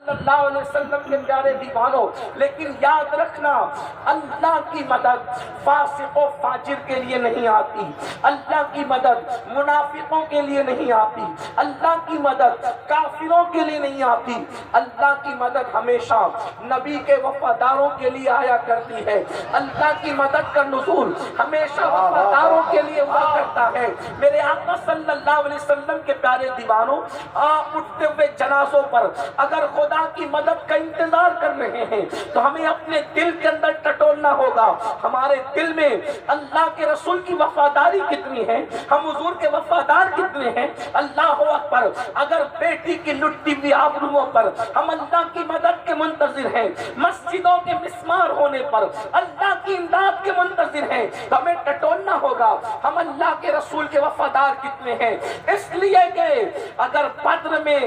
اللہ علیہ وسلم کے پیارے دیوانوں، لیکن یاد رکھنا اللہ کی مدد فاسق و فاجر کے لیے نہیں آتی، اللہ کی مدد منافقوں کے لیے نہیں آتی، اللہ کی مدد کافروں کے لیے نہیں آتی، اللہ کی مدد ہمیشہ نبی کے وفاداروں کے لیے آیا کرتی ہے، اللہ کی مدد کا نزول ہمیشہ وفاداروں کے لیے ہوا کرتا ہے۔ میرے آقا صلی اللہ علیہ وسلم کے پیارے دیوانوں، آپ اٹھتے ہوئے جنازوں پر اگر خدا کی مدد کا انتظار کر رہے ہیں تو ہمیں اپنے دل کے اندر ٹٹولنا ہوگا، ہمارے دل میں اللہ کے رسول کی وفاداری کتنی ہے، ہم حضور کے وفادار کتنے ہیں۔ اللہ اکبر، اگر بیٹی کی لٹی ہوئی آبروؤں پر ہم اللہ کی مدد کے منتظر ہیں، مسجدوں کے مسمار ہونے پر اللہ کی امداد کے منتظر ہیں، تو ہمیں ٹٹولنا ہوگا ہم اللہ کے رسول کے وفادار کتنے ہیں۔ اس لیے کہ اگر بدر میں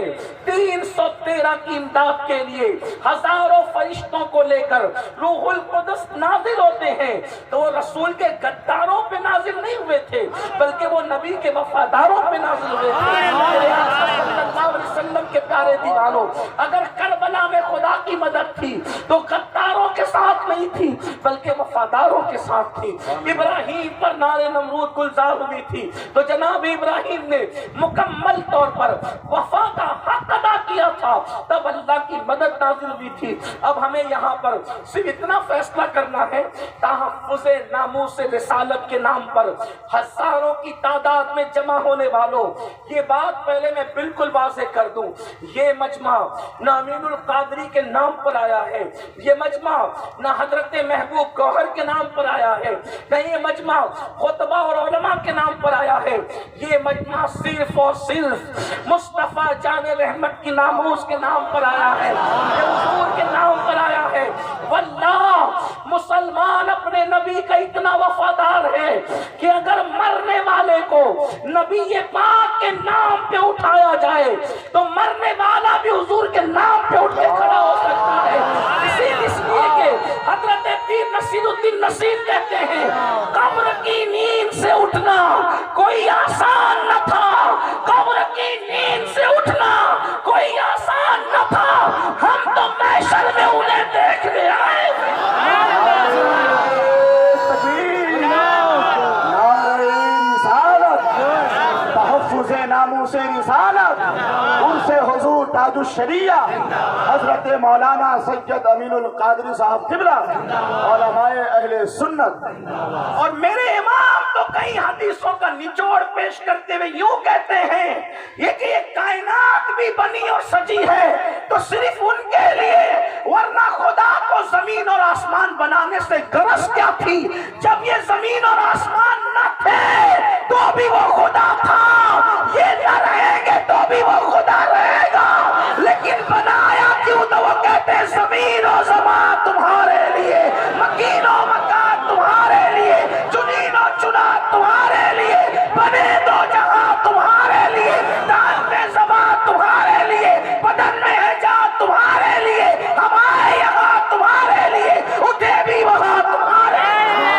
313 کی امداد کے لیے ہزاروں فرشتوں کو لے کر روح القدس نازل ہوتے ہیں تو وہ رسول کے غداروں پہ نازل نہیں ہوئے تھے، بلکہ وہ نبی کے وفاداروں پہ نازل ہوئے تھے۔ صلی اللہ علیہ وسلم کے پیارے دیوانوں، اگر کربلا میں خدا کی مدد تھی تو غداروں کے ساتھ نہیں تھی بلکہ وفاداروں کے ساتھ تھی۔ ابراہیم پر نار نمرود گلزار ہوئی تھی تو جناب ابراہیم نے مکمل طور پر وفا کا حق ادا کیا تھا، تب اللہ کی مدد نازل ہوئی تھی۔ اب ہمیں یہاں پر صرف اتنا فیصلہ کرنا ہے، تحفظ ناموس رسالت کے نام پر ہزاروں کی تعداد میں جمع ہونے والوں، یہ بات پہلے میں بالکل واضح کر دوں، یہ مجمع نہ امین القادری کے نام پر آیا ہے، یہ مجمع نہ حضرت محبوب گوہر کے نام پر آیا ہے، نہ یہ مجمع خطبہ اور علماء کے نام پر آیا ہے، یہ مجمع صرف اور صرف مصطفیٰ جان رحمت کی ناموس کے نام پر آیا ہے، یہ حضور کے نام پر آیا ہے۔ واللہ مسلمان اپنے نبی کا اتنا وفادار ہے کہ اگر مرنے والے کو نبی پاک کے نام پہ اٹھایا جائے تو مرنے والا بھی حضور کے نام پہ اٹھ کے کھڑا ہو سکتا ہے۔ اس لیے کہ حضرت پیر نصیر الدین نصیر کہتے ہیں قبر کی نیند سے اٹھنا کوئی آسان نہ تھا، قبر کی نیند سے اٹھنا کوئی آسان نہ تھا، ہم تو محشر میں انہیں دیکھنے آئے۔ ناموس رسالت ان سے حضور تاج الشریعہ حضرت مولانا سید امین القادری صاحب قبلہ علماء اہل سنت۔ اور میرے امام تو کئی حدیثوں کا نچوڑ پیش کرتے ہوئے یوں کہتے ہیں یہ کائنات بھی بنی اور سجی ہے تو صرف ان کے لیے، ورنہ خدا کو زمین اور آسمان بنانے سے غرض کیا تھی؟ جب یہ زمین اور آسمان نہ تھے تو بھی وہ خدا تھا، یہ نہ رہیں گے تو بھی وہ خدا رہے گا، لیکن بنایا کیوں؟ تو وہ کہتے ہیں زمین و زمان تمہارے لیے، مکین و مکان تمہارے لیے، چنین و چنا تمہارے لیے، بنے دو جہاں تمہارے لیے، دان میں زبان تمہارے لیے، بدن میں ہے جان تمہارے لیے، ہمارے یہاں تمہارے لیے، اٹھے بھی وہاں تمہارے لیے۔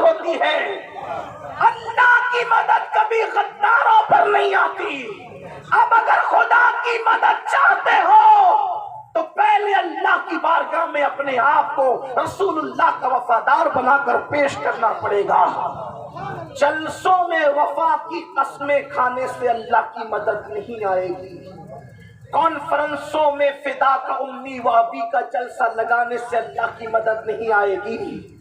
ہوتی ہے، اللہ کی مدد کبھی غداروں پر نہیں آتی۔ اب اگر خدا کی مدد چاہتے ہو تو پہلے اللہ کی بارگاہ میں اپنے آپ کو رسول اللہ کا وفادار بنا کر پیش کرنا پڑے گا۔ جلسوں میں وفا کی قسمیں کھانے سے اللہ کی مدد نہیں آئے گی، کانفرنسوں میں فدا کا امی و ابی کا جلسہ لگانے سے اللہ کی مدد نہیں آئے گی،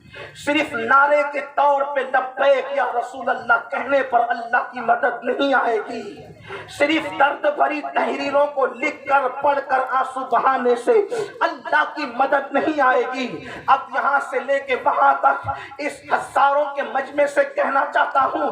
صرف نعرے کے طور پہ لبیک یا رسول اللہ کہنے پر اللہ کی مدد نہیں آئے گی، صرف درد بھری تحریروں کو لکھ کر پڑھ کر آنسو بہانے سے اللہ کی مدد نہیں آئے گی۔ اب یہاں سے لے کے وہاں تک اس ہزاروں کے مجمع سے کہنا چاہتا ہوں،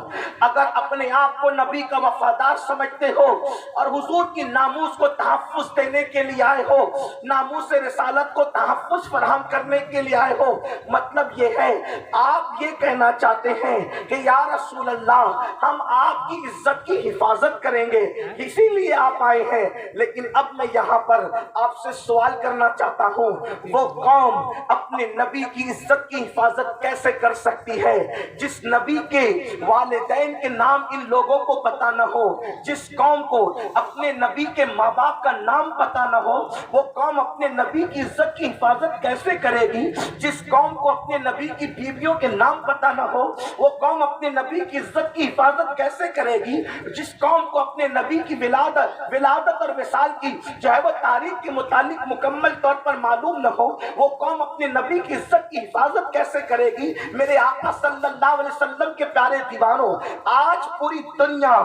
اگر اپنے آپ کو نبی کا وفادار سمجھتے ہو اور حضور کی ناموس کو تحفظ دینے کے لیے آئے ہو، ناموس رسالت کو تحفظ فراہم کرنے کے لیے آئے ہو، مطلب یہ ہیں آپ یہ کہنا چاہتے ہیں کہ یا رسول اللہ ہم آپ کی عزت کی حفاظت کریں گے اسی لیے آپ آئے ہیں، لیکن اب میں یہاں پر آپ سے سوال کرنا چاہتا ہوں، وہ قوم اپنے نبی کی عزت کی حفاظت کیسے کر سکتی ہے جس نبی کے والدین کے نام ان لوگوں کو پتہ نہ ہو؟ جس قوم کو اپنے نبی کے ماں باپ کا نام پتہ نہ ہو وہ قوم اپنے نبی کی عزت کی حفاظت کیسے کرے گی؟ جس قوم کو اپنے نبی کی بیویوں کے نام پتہ نہ ہو وہ قوم اپنے نبی کی عزت کی حفاظت کیسے کرے گی؟ جس قوم کو اپنے نبی کی ولادت اور وصال کی جو ہے وہ تاریخ کے متعلق مکمل طور پر معلوم نہ ہو وہ قوم اپنے نبی کی عزت کی حفاظت کیسے کرے گی؟ میرے آقا صلی اللہ علیہ وسلم کے پیارے دیوانوں، آج پوری دنیا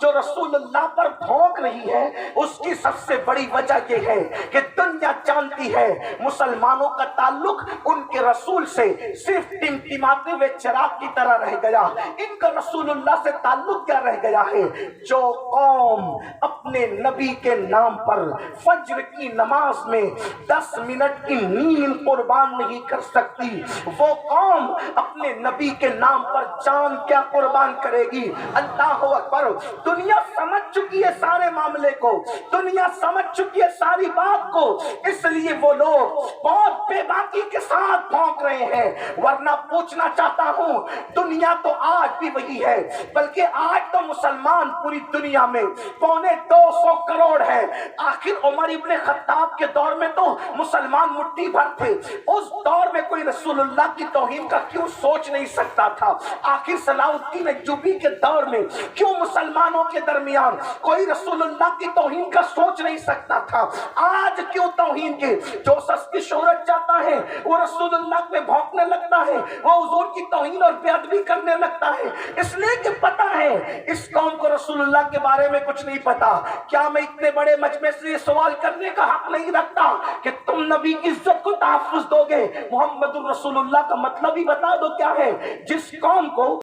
جو رسول اللہ پر بھونک رہی ہے اس کی سب سے بڑی وجہ یہ ہے کہ دنیا جانتی ہے مسلمانوں کا تعلق ان کے رسول سے صرف ٹمٹماتے ہوئے چراغ کی طرح رہ گیا، ان کا رسول اللہ سے تعلق کیا رہ گیا ہے؟ جو قوم اپنے نبی کے نام پر فجر کی نماز میں 10 منٹ کی نیند قربان نہیں کر سکتی وہ قوم اپنے نبی کے نام پر جان کیا قربان کرے گی؟ اللہ اکبر! دنیا سمجھ چکی ہے سارے معاملے کو، دنیا سمجھ چکی ہے ساری بات کو، اس لیے وہ لوگ بہت بے باکی کے ساتھ بھونک رہے ہیں۔ ورنہ پوچھنا چاہتا ہوں، دنیا تو آج بھی وہی ہے، بلکہ آج تو مسلمان پوری دنیا میں 250 کروڑ ہے۔ آخر عمر ابن خطاب کے دور میں تو مسلمان مٹھی بھر تھے، اس دور میں کوئی رسول اللہ کی توہین کا کیوں سوچ نہیں سکتا تھا؟ آخر صلاح الدین ایوبی کے دور میں کیوں مسلمانوں کے درمیان کوئی رسول اللہ کی توہین کا سوچ نہیں سکتا تھا؟ آج کیوں توہین کے جو شخص کی شہرت چاہتا ہے وہ رسول اللہ پہ بھونکنے لگتا ہے، وہ حضور کی توہین اور بے ادبی کرنے لگتا ہے؟ اس لیے کہ پتہ ہے اس قوم کو رسول اللہ کے بارے میں کچھ نہیں پتا۔ کیا میں اتنے بڑے مجمع سے یہ سوال کرنے کا حق نہیں رکھتا کہ تم نبی کی عزت کو تحفظ دو گے؟ محمد الرسول اللہ کا مطلب ہی بتا دو کیا ہے؟ جس قوم کو